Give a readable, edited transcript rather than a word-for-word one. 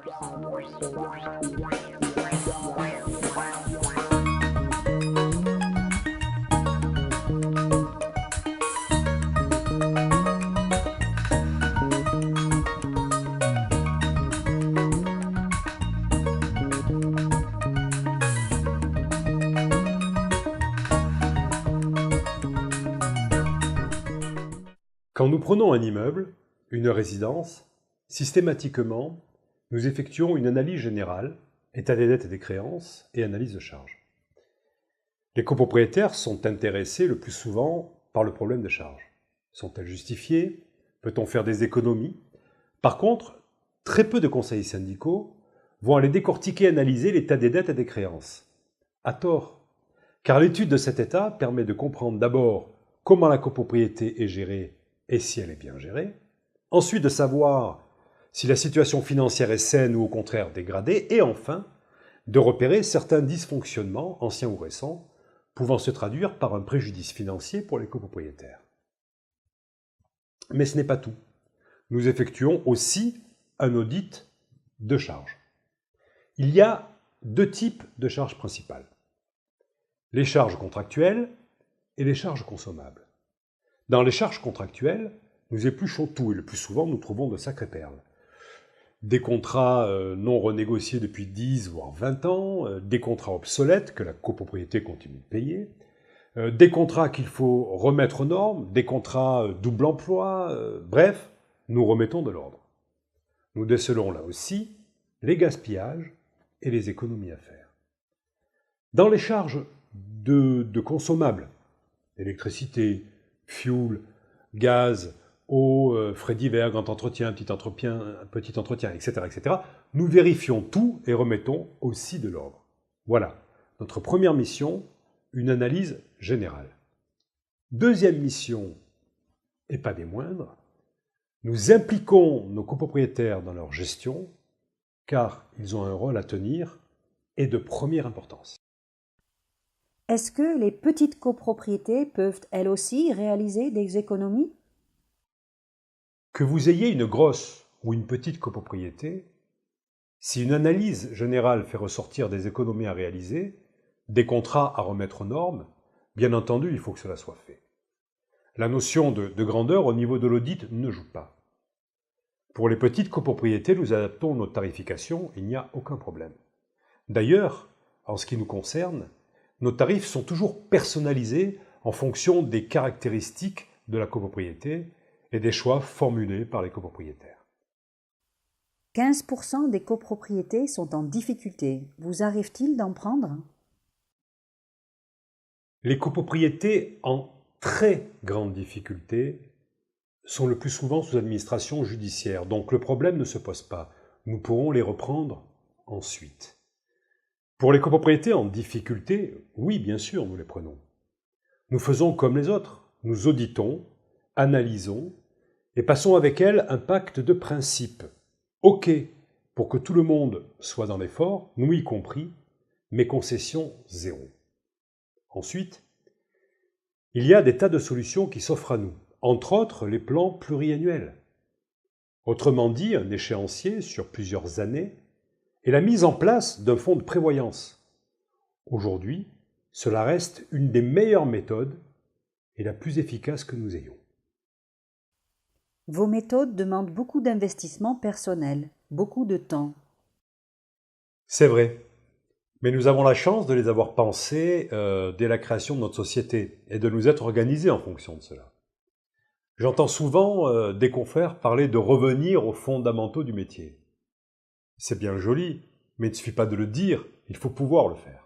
Quand nous prenons un immeuble, une résidence, systématiquement, nous effectuons une analyse générale, état des dettes et des créances, et analyse de charges. Les copropriétaires sont intéressés le plus souvent par le problème de charges. Sont-elles justifiées? Peut-on faire des économies? Par contre, très peu de conseillers syndicaux vont aller décortiquer et analyser l'état des dettes et des créances. À tort, car l'étude de cet état permet de comprendre d'abord comment la copropriété est gérée et si elle est bien gérée, ensuite de savoir si la situation financière est saine ou au contraire dégradée, et enfin de repérer certains dysfonctionnements, anciens ou récents, pouvant se traduire par un préjudice financier pour les copropriétaires. Mais ce n'est pas tout. Nous effectuons aussi un audit de charges. Il y a deux types de charges principales. Les charges contractuelles et les charges consommables. Dans les charges contractuelles, nous épluchons tout et le plus souvent nous trouvons de sacrées perles. Des contrats non renégociés depuis 10 voire 20 ans, des contrats obsolètes que la copropriété continue de payer, des contrats qu'il faut remettre aux normes, des contrats double emploi, bref, nous remettons de l'ordre. Nous décelons là aussi les gaspillages et les économies à faire. Dans les charges de consommables, électricité, fuel, gaz, eau, frais divers, grand entretien, petit entretien, etc., nous vérifions tout et remettons aussi de l'ordre. Voilà, notre première mission, une analyse générale. Deuxième mission, et pas des moindres, nous impliquons nos copropriétaires dans leur gestion, car ils ont un rôle à tenir et de première importance. Est-ce que les petites copropriétés peuvent elles aussi réaliser des économies? Que vous ayez une grosse ou une petite copropriété, si une analyse générale fait ressortir des économies à réaliser, des contrats à remettre aux normes, bien entendu, il faut que cela soit fait. La notion de grandeur au niveau de l'audit ne joue pas. Pour les petites copropriétés, nous adaptons notre tarification, il n'y a aucun problème. D'ailleurs, en ce qui nous concerne, nos tarifs sont toujours personnalisés en fonction des caractéristiques de la copropriété et des choix formulés par les copropriétaires. 15% des copropriétés sont en difficulté. Vous arrive-t-il d'en prendre? Les copropriétés en très grande difficulté sont le plus souvent sous administration judiciaire, donc le problème ne se pose pas. Nous pourrons les reprendre ensuite. Pour les copropriétés en difficulté, oui, bien sûr, nous les prenons. Nous faisons comme les autres. Nous auditons, analysons et passons avec elles un pacte de principe. OK, pour que tout le monde soit dans l'effort, nous y compris, mais concession zéro. Ensuite, il y a des tas de solutions qui s'offrent à nous, entre autres les plans pluriannuels. Autrement dit, un échéancier sur plusieurs années et la mise en place d'un fonds de prévoyance. Aujourd'hui, cela reste une des meilleures méthodes et la plus efficace que nous ayons. Vos méthodes demandent beaucoup d'investissement personnel, beaucoup de temps. C'est vrai, mais nous avons la chance de les avoir pensées dès la création de notre société et de nous être organisés en fonction de cela. J'entends souvent des confrères parler de revenir aux fondamentaux du métier. C'est bien joli, mais il ne suffit pas de le dire, il faut pouvoir le faire.